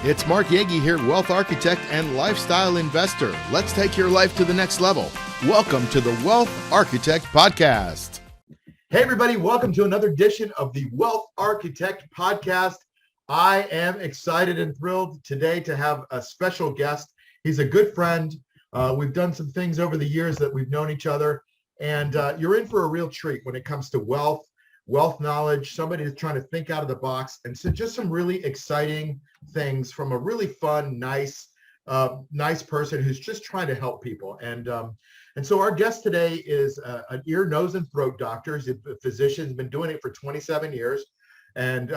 It's Mark Yegge here, wealth architect and lifestyle investor. Let's take your life to the next level. Welcome to the Wealth Architect Podcast. Hey, everybody. Welcome to another edition of the Wealth Architect Podcast. I am excited and thrilled today to have a special guest. He's a good friend. We've done some things over the years that we've known each other, and you're in for a real treat when it comes to wealth knowledge, somebody that's trying to think out of the box, and so just some really exciting things from a really fun, nice person who's just trying to help people. And so our guest today is an ear, nose, and throat doctor. He's a physician. He's been doing it for 27 years, and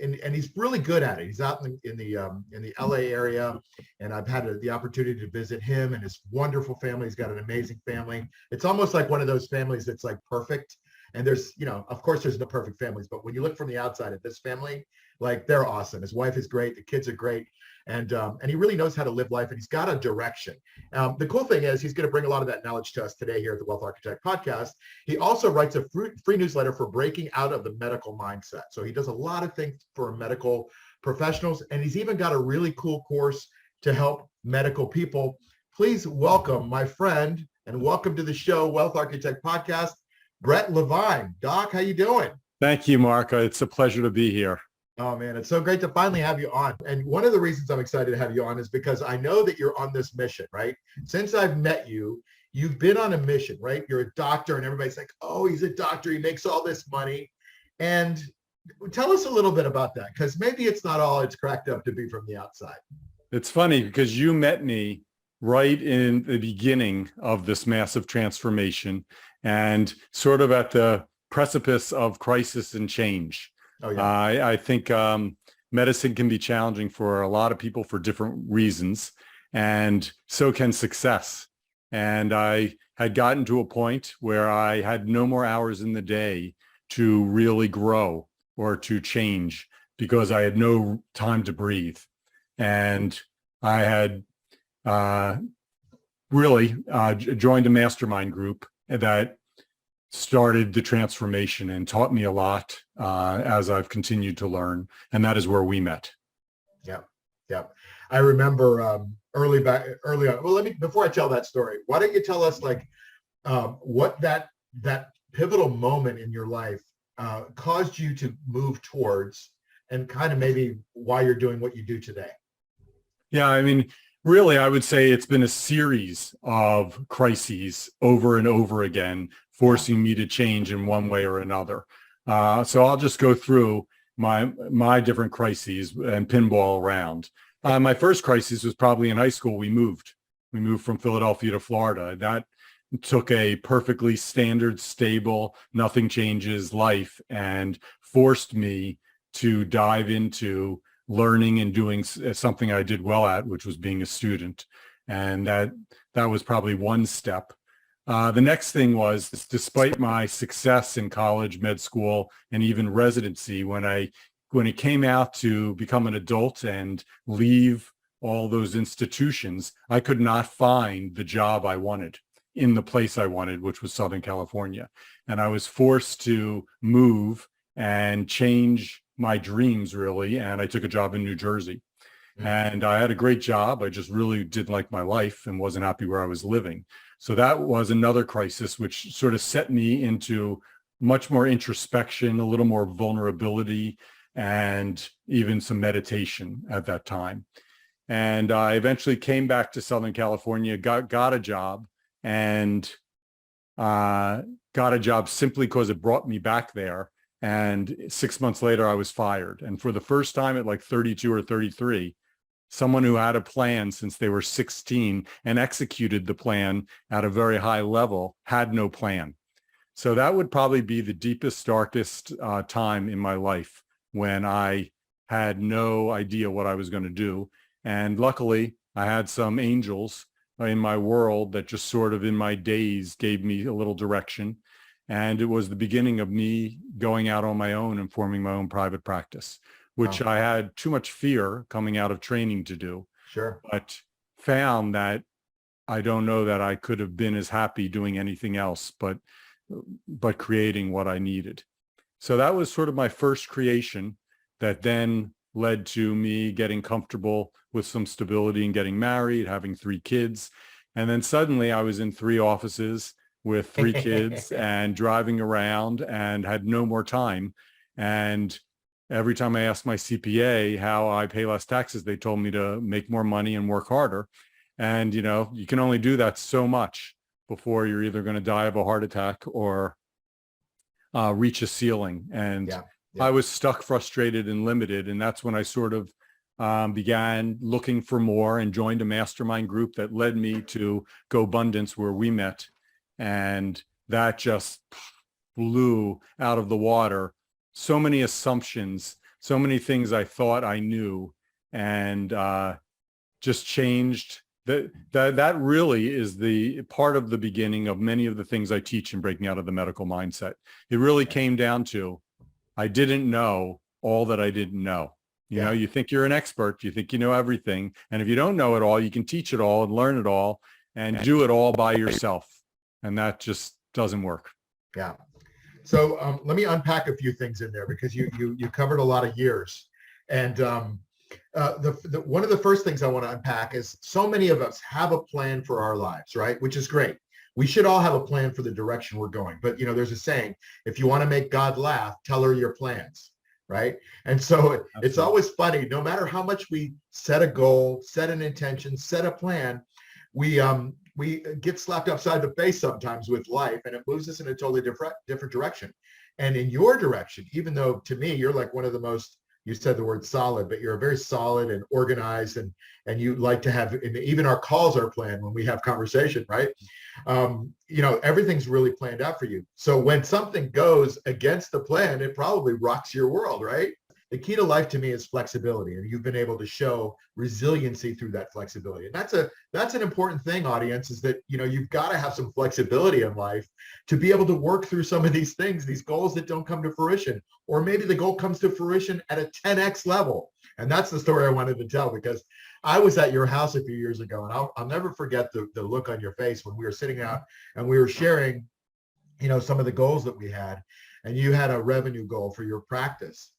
he's really good at it. He's out in the LA area, and I've had the opportunity to visit him and his wonderful family. He's got an amazing family. It's almost like one of those families that's like perfect. And there's, of course there's no perfect families, but when you look from the outside at this family, like they're awesome. His wife is great. The kids are great. And he really knows how to live life, and he's got a direction. The cool thing is he's going to bring a lot of that knowledge to us today here at the Wealth Architect Podcast. He also writes a free newsletter for breaking out of the medical mindset. So he does a lot of things for medical professionals, and he's even got a really cool course to help medical people. Please welcome my friend, and welcome to the show, Wealth Architect Podcast, Brett Levine. Doc, how you doing? Thank you, Mark. It's a pleasure to be here. Oh, man, it's so great to finally have you on. And one of the reasons I'm excited to have you on is because I know that you're on this mission, right? Since I've met you, you've been on a mission, right? You're a doctor, and everybody's like, oh, he's a doctor. He makes all this money. And tell us a little bit about that, because maybe it's not all it's cracked up to be from the outside. It's funny because you met me right in the beginning of this massive transformation and sort of at the precipice of crisis and change. Oh, yeah. I think medicine can be challenging for a lot of people for different reasons, and so can success. And I had gotten to a point where I had no more hours in the day to really grow or to change because I had no time to breathe. And I had really joined a mastermind group that started the transformation and taught me a lot as I've continued to learn. And that is where we met. Yeah. I remember early on. Well, before I tell that story, why don't you tell us what that pivotal moment in your life caused you to move towards, and kind of maybe why you're doing what you do today? Yeah, I mean, really, I would say it's been a series of crises over and over again, forcing me to change in one way or another. So I'll just go through my different crises and pinball around. My first crisis was probably in high school. We moved from Philadelphia to Florida. That took a perfectly standard, stable, nothing changes life and forced me to dive into learning and doing something I did well at, which was being a student. And that was probably one step. The next thing was, despite my success in college, med school, and even residency, when it came out to become an adult and leave all those institutions, I could not find the job I wanted in the place I wanted, which was Southern California. And I was forced to move and change my dreams, really. And I took a job in New Jersey. Mm-hmm. And I had a great job. I just really didn't like my life and wasn't happy where I was living. So that was another crisis, which sort of set me into much more introspection, a little more vulnerability, and even some meditation at that time. And I eventually came back to Southern California, got a job, and got a job simply because it brought me back there. And 6 months later, I was fired. And for the first time at like 32 or 33, someone who had a plan since they were 16 and executed the plan at a very high level had no plan. So that would probably be the deepest, darkest time in my life, when I had no idea what I was going to do. And luckily, I had some angels in my world that just sort of in my days gave me a little direction. And it was the beginning of me going out on my own and forming my own private practice, which I had too much fear coming out of training to do. Sure. But found that I don't know that I could have been as happy doing anything else but creating what I needed. So that was sort of my first creation that then led to me getting comfortable with some stability and getting married, having 3 kids. And then suddenly I was in 3 offices with 3 kids and driving around and had no more time. And every time I asked my CPA how I pay less taxes, they told me to make more money and work harder. And, you can only do that so much before you're either going to die of a heart attack or reach a ceiling. And I was stuck, frustrated, and limited. And that's when I sort of began looking for more and joined a mastermind group that led me to GoBundance, where we met. And that just blew out of the water so many assumptions, so many things I thought I knew, and just changed. That really is the part of the beginning of many of the things I teach in Breaking Out of the Medical Mindset. It really came down to, I didn't know all that I didn't know. You know, you think you're an expert, you think you know everything. And if you don't know it all, you can teach it all and learn it all and do it all by yourself. And that just doesn't work. Yeah. So let me unpack a few things in there, because you covered a lot of years. And one of the first things I want to unpack is, so many of us have a plan for our lives, right? Which is great. We should all have a plan for the direction we're going. But, there's a saying, if you want to make God laugh, tell her your plans, right? And so it's always funny, no matter how much we set a goal, set an intention, set a plan, we get slapped upside the face sometimes with life, and it moves us in a totally different direction. And in your direction, even though to me, you're like one of the most, you said the word solid, but you're very solid and organized, and you like to have, and even our calls are planned when we have conversation, right? Everything's really planned out for you. So when something goes against the plan, it probably rocks your world, right? The key to life to me is flexibility, and you've been able to show resiliency through that flexibility. And that's an important thing, audience, is that, you've got to have some flexibility in life to be able to work through some of these things, these goals that don't come to fruition, or maybe the goal comes to fruition at a 10x level. And that's the story I wanted to tell, because I was at your house a few years ago, and I'll never forget the look on your face when we were sitting out and we were sharing, some of the goals that we had, and you had a revenue goal for your practice.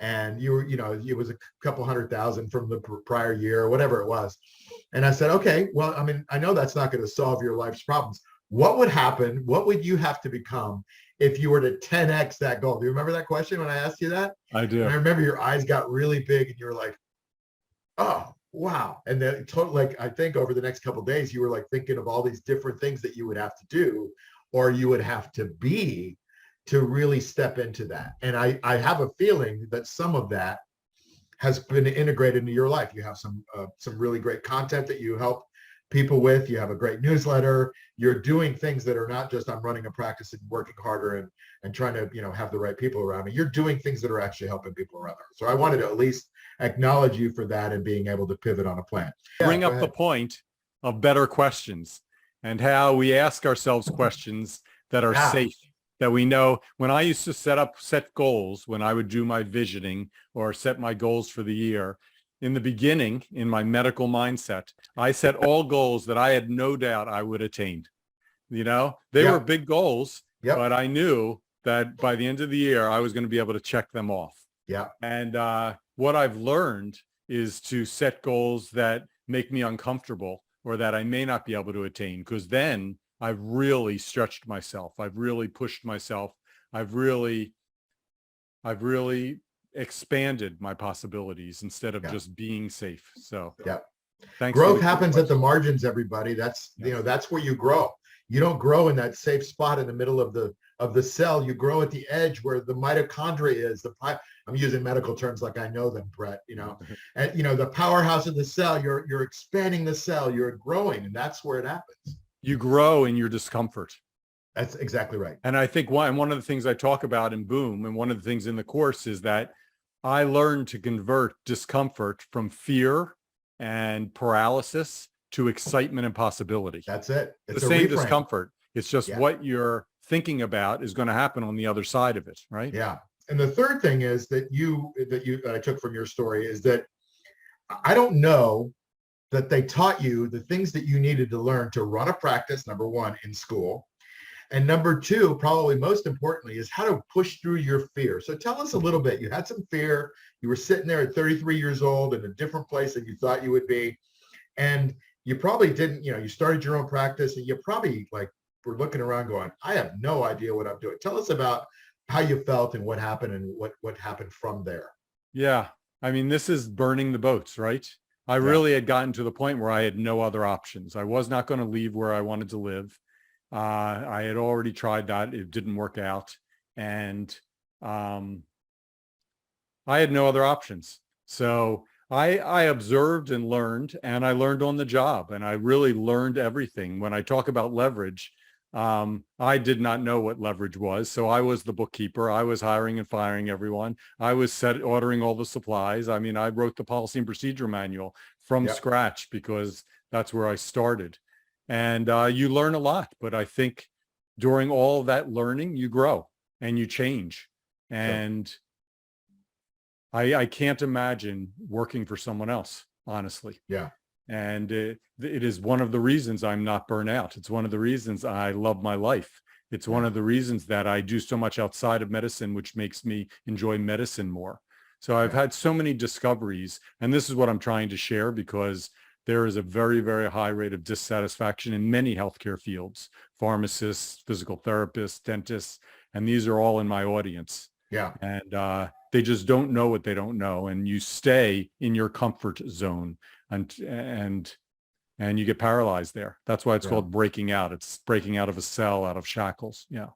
And you were, it was a couple 100,000 from the prior year or whatever it was. And I said, okay, well, I know that's not going to solve your life's problems. What would happen? What would you have to become if you were to 10x that goal? Do you remember that question when I asked you that? I do. And I remember your eyes got really big and you were like, oh, wow. And then I think over the next couple of days, you were like thinking of all these different things that you would have to do, or you would have to be, to really step into that. And I have a feeling that some of that has been integrated into your life. You have some really great content that you help people with. You have a great newsletter. You're doing things that are not just, I'm running a practice and working harder and trying to, have the right people around me. You're doing things that are actually helping people around. So I wanted to at least acknowledge you for that and being able to pivot on a plan. Bring up the point of better questions and how we ask ourselves questions that are safe. That we know. When I used to set goals, when I would do my visioning or set my goals for the year, in the beginning, in my medical mindset, I set all goals that I had no doubt I would attain. They were big goals, but I knew that by the end of the year, I was going to be able to check them off. Yeah. And what I've learned is to set goals that make me uncomfortable or that I may not be able to attain, because then I've really stretched myself. I've really pushed myself. I've really expanded my possibilities instead of just being safe. So thanks. Growth happens at the margins, everybody. That's that's where you grow. You don't grow in that safe spot in the middle of the cell. You grow at the edge where the mitochondria is. I'm using medical terms like I know them, Brett. And the powerhouse of the cell. You're expanding the cell. You're growing, and that's where it happens. You grow in your discomfort. That's exactly right. And I think one of the things I talk about in Boom, and one of the things in the course, is that I learned to convert discomfort from fear and paralysis to excitement and possibility. That's it. It's the same discomfort. It's just what you're thinking about is going to happen on the other side of it, right? Yeah. And the third thing is that I took from your story is that I don't know that they taught you the things that you needed to learn to run a practice, number one, in school. And number two, probably most importantly, is how to push through your fear. So tell us a little bit. You had some fear. You were sitting there at 33 years old in a different place than you thought you would be. And you probably didn't, you started your own practice and you probably were looking around going, I have no idea what I'm doing. Tell us about how you felt and what happened and what happened from there. Yeah. I mean, this is burning the boats, right? I really had gotten to the point where I had no other options. I was not going to leave where I wanted to live. I had already tried that. It didn't work out. And I had no other options. So I observed and I learned on the job, and I really learned everything. When I talk about leverage, I did not know what leverage was. So I was the bookkeeper. I was hiring and firing everyone. I was ordering all the supplies. I mean, I wrote the policy and procedure manual from scratch because that's where I started. And you learn a lot, but I think during all that learning, you grow and you change. And I can't imagine working for someone else, honestly. Yeah. And it is one of the reasons I'm not burnt out. It's one of the reasons I love my life. It's one of the reasons that I do so much outside of medicine, which makes me enjoy medicine more. So I've had so many discoveries, and this is what I'm trying to share because there is a very, very high rate of dissatisfaction in many healthcare fields, pharmacists, physical therapists, dentists, and these are all in my audience. Yeah. And they just don't know what they don't know. And you stay in your comfort zone and you get paralyzed there. That's why it's called breaking out. It's breaking out of a cell, out of shackles. Yeah.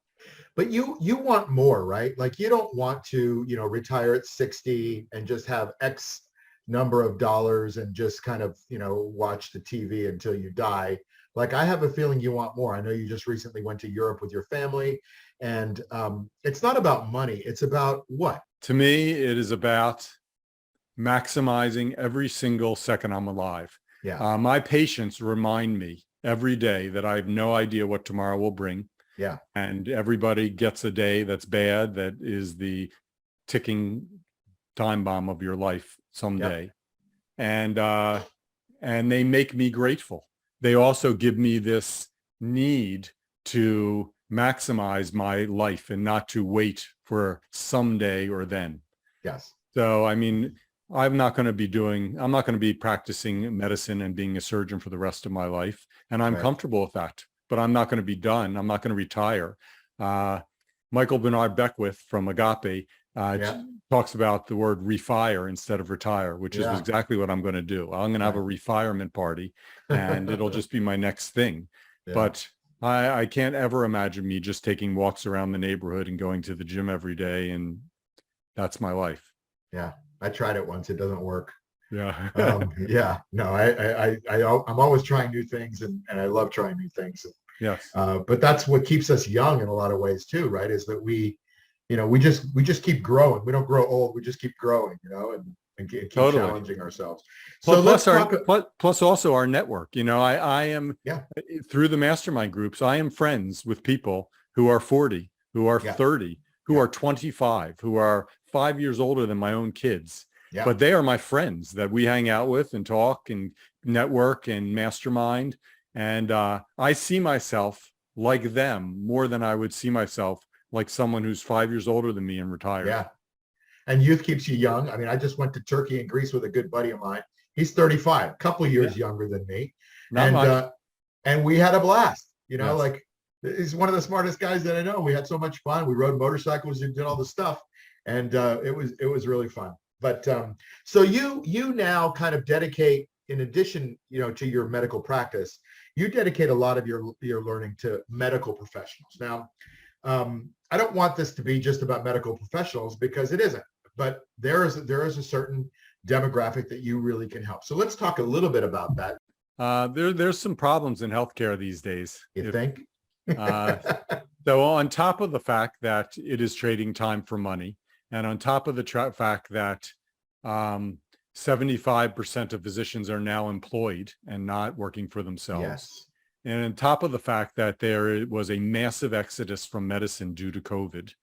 But you want more, right? Like you don't want to, retire at 60 and just have X number of dollars and just kind of, watch the TV until you die. Like I have a feeling you want more. I know you just recently went to Europe with your family, and it's not about money. It's about what? To me, it is about maximizing every single second I'm alive. Yeah. My patients remind me every day that I have no idea what tomorrow will bring. Yeah. And everybody gets a day that's bad, that is the ticking time bomb of your life someday. Yep. And they make me grateful. They also give me this need to maximize my life and not to wait for someday or then. Yes. So, I mean, I'm not going to be practicing medicine and being a surgeon for the rest of my life. And I'm comfortable with that, but I'm not going to be done. I'm not going to retire. Michael Bernard Beckwith from Agape talks about the word refire instead of retire, which is exactly what I'm going to do. I'm going to have a refirement party and it'll just be my next thing. Yeah. But I can't ever imagine me just taking walks around the neighborhood and going to the gym every day. And that's my life. Yeah. I tried it once. It doesn't work. Yeah. No, I'm always trying new things and I love trying new things. Yes. But that's what keeps us young in a lot of ways too, right? Is that we just keep growing. We don't grow old. We just keep growing, and keep challenging ourselves. So plus also our network. I am through the mastermind groups. I am friends with people who are 40, who are 30, who are 25, who are 5 years older than my own kids. Yeah. But they are my friends that we hang out with and talk and network and mastermind. And I see myself like them more than I would see myself like someone who's 5 years older than me and retired. Yeah. And youth keeps you young. I mean, I just went to Turkey and Greece with a good buddy of mine. He's 35, a couple of years younger than me. And we had a blast, he's one of the smartest guys that I know. We had so much fun. We rode motorcycles and did all the stuff. And it was really fun. But so you now kind of dedicate, in addition, to your medical practice, you dedicate a lot of your learning to medical professionals. Now, I don't want this to be just about medical professionals because it isn't, but there is a certain demographic that you really can help. So let's talk a little bit about that. There's some problems in healthcare these days. You think? So on top of the fact that it is trading time for money, and on top of the fact that 75% of physicians are now employed and not working for themselves. Yes. And on top of the fact that there was a massive exodus from medicine due to COVID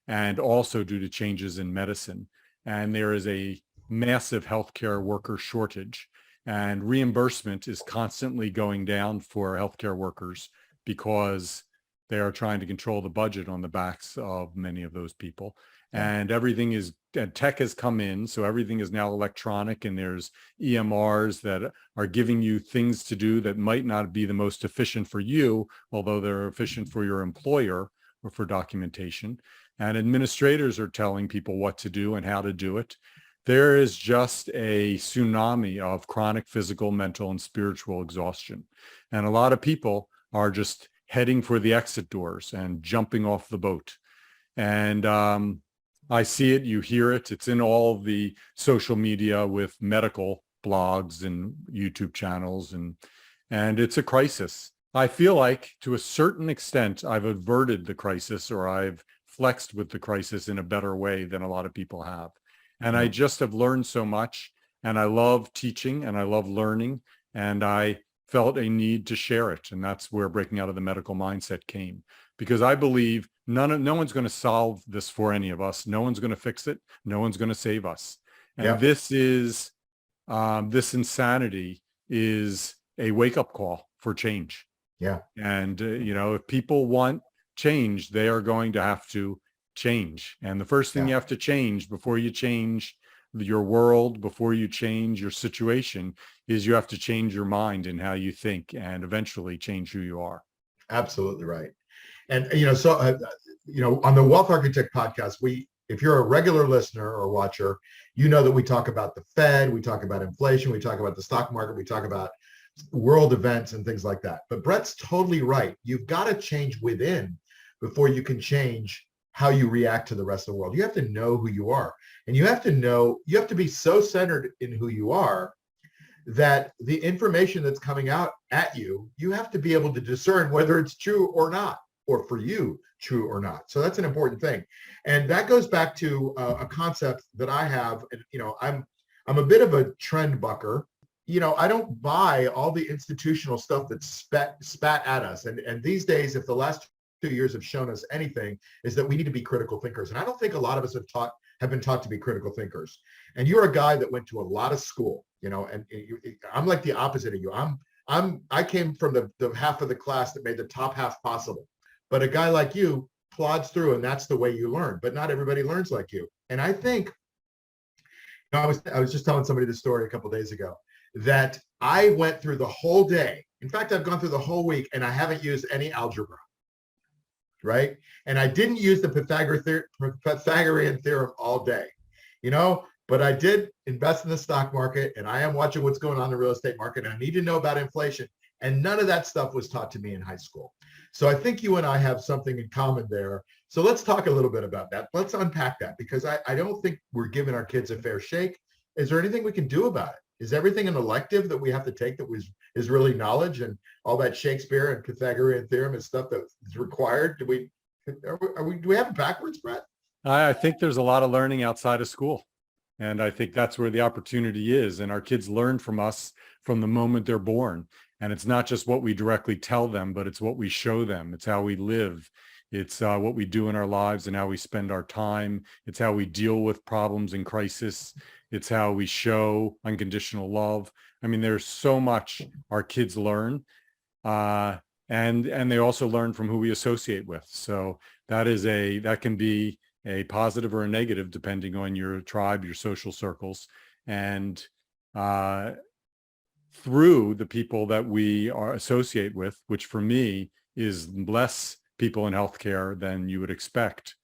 and also due to changes in medicine. And there is a massive healthcare worker shortage, and reimbursement is constantly going down for healthcare workers because They are trying to control the budget on the backs of many of those people. Yeah. And tech has come in, so everything is now electronic, and there's EMRs that are giving you things to do that might not be the most efficient for you, although they're efficient for your employer or for documentation. And administrators are telling people what to do and how to do it. There is just a tsunami of chronic physical, mental, and spiritual exhaustion. And a lot of people are just heading for the exit doors and jumping off the boat. And I see it, you hear it. It's in all of the social media with medical blogs and YouTube channels, and it's a crisis. I feel like to a certain extent, I've averted the crisis, or I've flexed with the crisis in a better way than a lot of people have. And I just have learned so much, and I love teaching and I love learning, and I felt a need to share it. And that's where breaking out of the medical mindset came, because I believe no one's going to solve this for any of us. No one's going to fix it. No one's going to save us. And this insanity is a wake-up call for change. Yeah. And, if people want change, they are going to have to change. And the first thing you have to change before you change your world, before you change your situation, is you have to change your mind and how you think, and eventually change who you are. Absolutely right. And, on the Wealth Architect podcast, if you're a regular listener or watcher, you know that we talk about the Fed, we talk about inflation, we talk about the stock market, we talk about world events and things like that. But Brett's totally right. You've got to change within before you can change how you react to the rest of the world. You have to know who you are, and you have to be so centered in who you are that the information that's coming out at you, you have to be able to discern whether it's true or not, or for you, true or not. So that's an important thing. And that goes back to a concept that I have. I'm a bit of a trend bucker. I don't buy all the institutional stuff that's spat at us. And these days, if the last 2 years have shown us anything, is that we need to be critical thinkers. And I don't think a lot of us have been taught to be critical thinkers. And you're a guy that went to a lot of school, and I'm like the opposite of you. I came from the half of the class that made the top half possible. But a guy like you plods through, and that's the way you learn. But not everybody learns like you. And I think, I was just telling somebody this story a couple of days ago, that I went through the whole day. In fact, I've gone through the whole week, and I haven't used any algebra, right? And I didn't use the Pythagorean theorem all day, but I did invest in the stock market, and I am watching what's going on in the real estate market, and I need to know about inflation. And none of that stuff was taught to me in high school. So I think you and I have something in common there. So let's talk a little bit about that. Let's unpack that, because I don't think we're giving our kids a fair shake. Is there anything we can do about it? Is everything an elective that we have to take that is really knowledge, and all that Shakespeare and Pythagorean theorem is stuff that is required? Do we have it backwards, Brett? I think there's a lot of learning outside of school. And I think that's where the opportunity is. And our kids learn from us from the moment they're born. And it's not just what we directly tell them, but it's what we show them. It's how we live. It's what we do in our lives and how we spend our time. It's how we deal with problems and crisis. It's how we show unconditional love. I mean, there's so much our kids learn. And they also learn from who we associate with. So that can be a positive or a negative, depending on your tribe, your social circles. And through the people that we associate with, which for me is less people in healthcare than you would expect.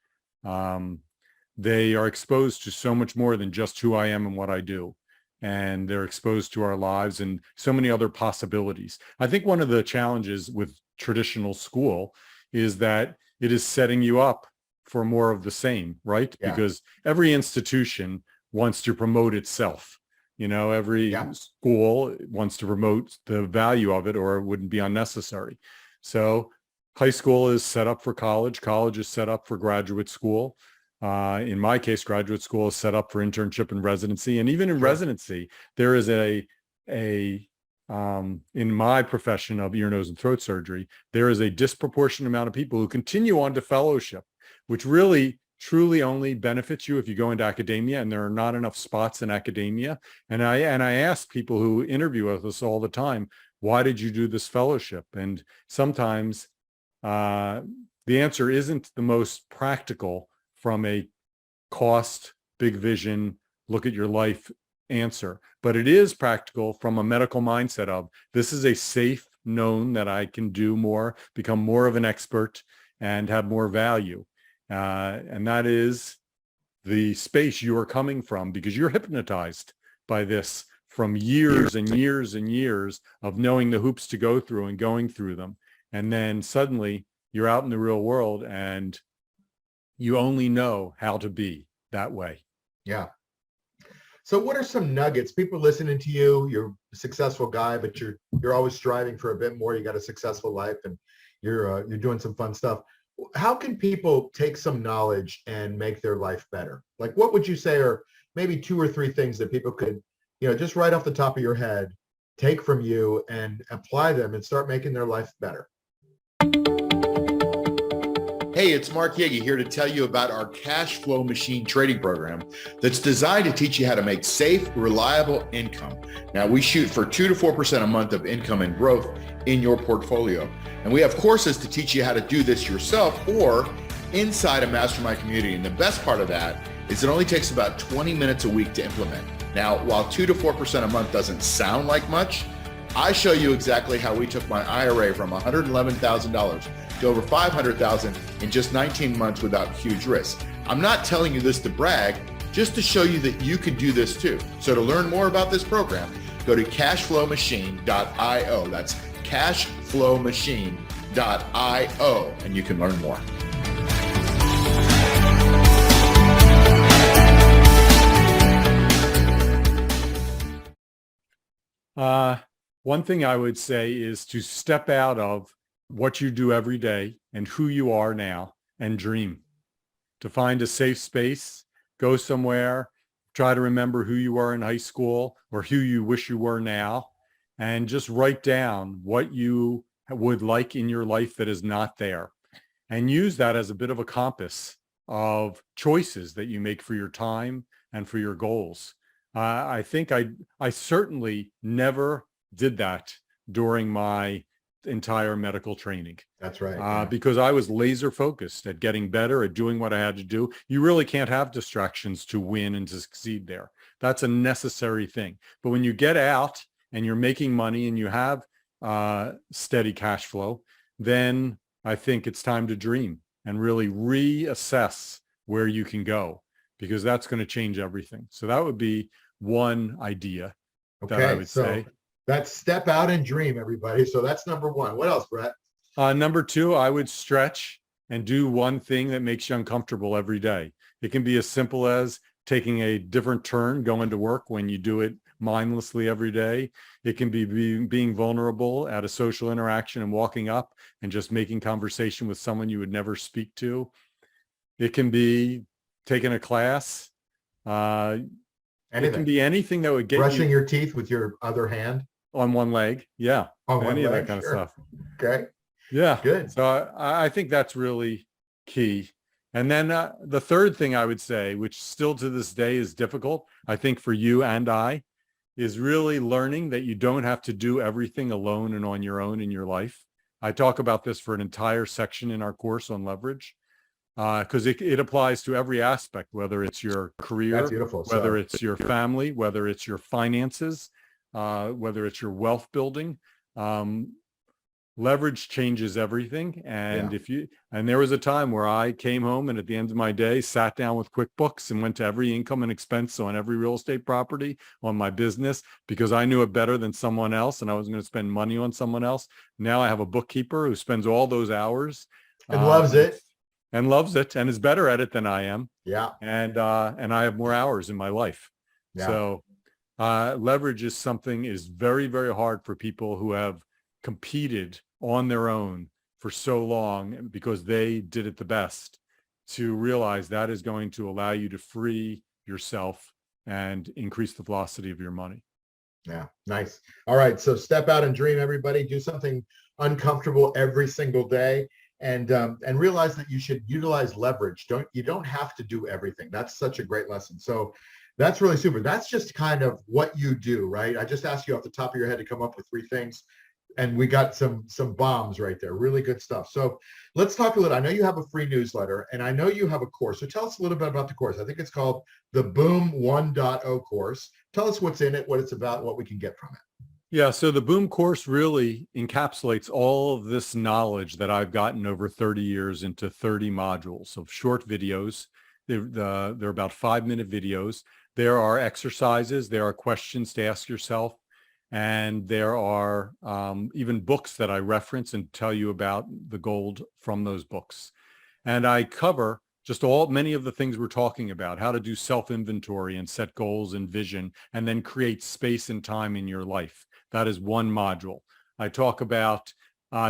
They are exposed to so much more than just who I am and what I do. And they're exposed to our lives and so many other possibilities. I think one of the challenges with traditional school is that it is setting you up for more of the same, right? Yeah. Because every institution wants to promote itself. Every school wants to promote the value of it, or it wouldn't be unnecessary. So high school is set up for college. College is set up for graduate school. In my case, graduate school is set up for internship and residency. And even in residency, there is in my profession of ear, nose, and throat surgery, there is a disproportionate amount of people who continue on to fellowship, which really truly only benefits you if you go into academia, and there are not enough spots in academia. And I ask people who interview with us all the time, why did you do this fellowship? And sometimes The answer isn't the most practical from a cost, big vision, look at your life answer, but it is practical from a medical mindset of this is a safe known that I can do more, become more of an expert and have more value. And that is the space you are coming from because you're hypnotized by this from years and years and years of knowing the hoops to go through and going through them. And then suddenly you're out in the real world and you only know how to be that way. Yeah. So what are some nuggets? People listening to you, you're a successful guy, but you're always striving for a bit more. You got a successful life and you're doing some fun stuff. How can people take some knowledge and make their life better? Like what would you say are maybe 2 or 3 things that people could, just right off the top of your head, take from you and apply them and start making their life better? Hey, it's Mark Yegge here to tell you about our cash flow machine trading program that's designed to teach you how to make safe, reliable income. Now, we shoot for 2 to 4% a month of income and growth in your portfolio. And we have courses to teach you how to do this yourself or inside a mastermind community. And the best part of that is it only takes about 20 minutes a week to implement. Now, while 2 to 4% a month doesn't sound like much, I show you exactly how we took my IRA from $111,000 to over $500,000 in just 19 months without huge risk. I'm not telling you this to brag, just to show you that you can do this too. So to learn more about this program, go to cashflowmachine.io. That's cashflowmachine.io, and you can learn more. One thing I would say is to step out of what you do every day and who you are now and dream. To find a safe space, go somewhere, try to remember who you were in high school or who you wish you were now, and just write down what you would like in your life that is not there. And use that as a bit of a compass of choices that you make for your time and for your goals. I think I certainly never did that during my entire medical training. That's right. Yeah. Because I was laser focused at getting better, at doing what I had to do. You really can't have distractions to win and to succeed there. That's a necessary thing. But when you get out and you're making money and you have steady cash flow, then I think it's time to dream and really reassess where you can go, because that's going to change everything. So that would be one idea that I would say. That's step out and dream, everybody. So that's number 1. What else, Brett? Number 2, I would stretch and do one thing that makes you uncomfortable every day. It can be as simple as taking a different turn going to work when you do it mindlessly every day. It can be being vulnerable at a social interaction and walking up and just making conversation with someone you would never speak to. It can be taking a class. It can be anything that would get brushing your teeth with your other hand on one leg. Yeah. On any one of leg, that kind sure. of stuff. Okay. Yeah. Good. So I think that's really key. And then the third thing I would say, which still to this day is difficult, I think for you and I, is really learning that you don't have to do everything alone and on your own in your life. I talk about this for an entire section in our course on leverage. Because it applies to every aspect, whether it's your career, whether it's your family, whether it's your finances, whether it's your wealth building. Leverage changes everything. And and there was a time where I came home and at the end of my day, sat down with QuickBooks and went to every income and expense on every real estate property on my business because I knew it better than someone else and I wasn't going to spend money on someone else. Now I have a bookkeeper who spends all those hours. And loves it. And loves it and is better at it than I am. Yeah. And I have more hours in my life. Yeah. So leverage is something is very, very hard for people who have competed on their own for so long because they did it the best, to realize that is going to allow you to free yourself and increase the velocity of your money. Yeah. Nice. All right. So step out and dream, everybody. Do something uncomfortable every single day. And realize that you should utilize leverage. You don't have to do everything. That's such a great lesson. So that's really super. That's just kind of what you do, right? I just asked you off the top of your head to come up with 3 things. And we got some bombs right there. Really good stuff. So let's talk a little. I know you have a free newsletter, and I know you have a course. So tell us a little bit about the course. I think it's called the Boom 1.0 course. Tell us what's in it, what it's about, what we can get from it. Yeah, so the Boom course really encapsulates all of this knowledge that I've gotten over 30 years into 30 modules of short videos. They're about 5-minute videos. There are exercises. There are questions to ask yourself. And there are even books that I reference and tell you about the gold from those books. And I cover just many of the things we're talking about, how to do self-inventory and set goals and vision, and then create space and time in your life. That is one module. I talk about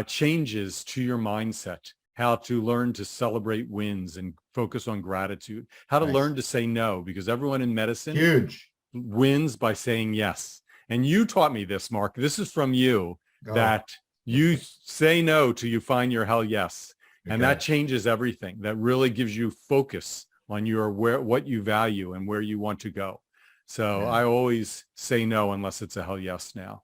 changes to your mindset, how to learn to celebrate wins and focus on gratitude, how to learn to say no, because everyone in medicine wins by saying yes. And you taught me this, Mark. This is from you, that you say no till you find your hell yes. And that changes everything. That really gives you focus on what you value and where you want to go. So I always say no unless it's a hell yes now.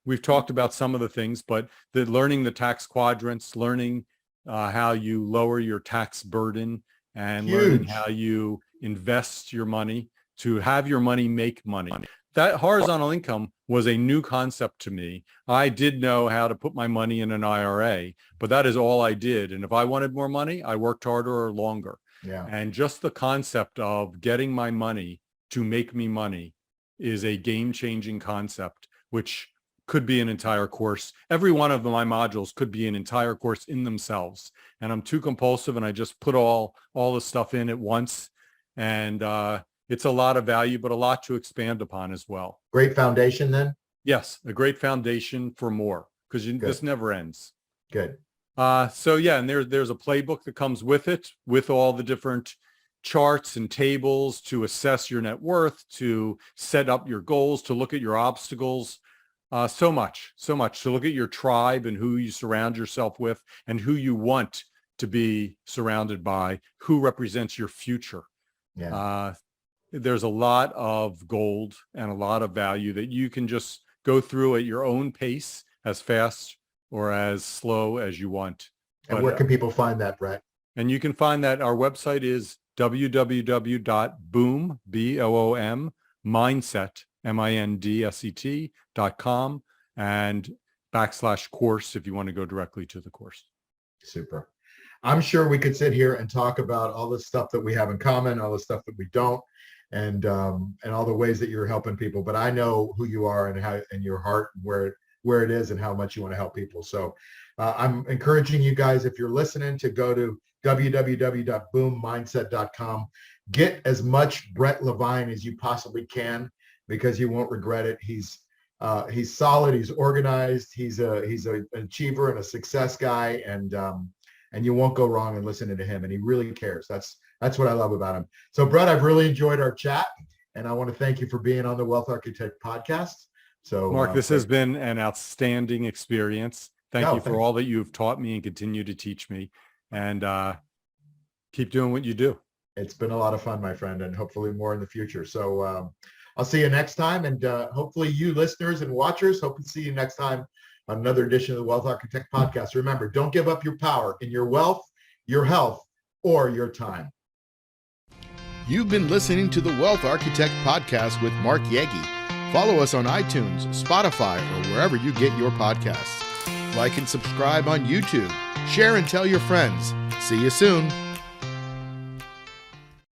We've talked about some of the things, but learning the tax quadrants, learning how you lower your tax burden, and learning how you invest your money to have your money make money. That horizontal income was a new concept to me. I did know how to put my money in an IRA, but that is all I did. And if I wanted more money, I worked harder or longer. Yeah. And just the concept of getting my money to make me money is a game-changing concept, which could be an entire course. Every one of my modules could be an entire course in themselves. And I'm too compulsive, and I just put all the stuff in at once. And it's a lot of value, but a lot to expand upon as well. Great foundation then? Yes, a great foundation for more, because this never ends. Good. So yeah, and there's a playbook that comes with it, with all the different charts and tables to assess your net worth, to set up your goals, to look at your obstacles, so much to look at your tribe and who you surround yourself with and who you want to be surrounded by, who represents your future. Yeah. There's a lot of gold and a lot of value that you can just go through at your own pace, as fast or as slow as you want. And where can people find that, Brett? And you can find that our website is www.boom, B-O-O-M, mindset, mindset.com, and /course if you want to go directly to the course. Super. I'm sure we could sit here and talk about all the stuff that we have in common, all the stuff that we don't, and all the ways that you're helping people. But I know who you are and how, and your heart, where it is and how much you want to help people. So I'm encouraging you guys, if you're listening, to go to www.boommindset.com. Get as much Brett Levine as you possibly can, because you won't regret it. He's solid. He's organized. He's an achiever and a success guy, and you won't go wrong in listening to him. And he really cares. That's what I love about him. So Brett, I've really enjoyed our chat, and I want to thank you for being on the Wealth Architect podcast. So Mark, this has been an outstanding experience. Thank you for all that you've taught me and continue to teach me, and keep doing what you do. It's been a lot of fun, my friend, and hopefully more in the future. So I'll see you next time. And hopefully you listeners and watchers, hope to see you next time on another edition of the Wealth Architect podcast. Remember, don't give up your power in your wealth, your health, or your time. You've been listening to the Wealth Architect podcast with Mark Yegge. Follow us on iTunes, Spotify, or wherever you get your podcasts. Like and subscribe on YouTube. Share and tell your friends. See you soon.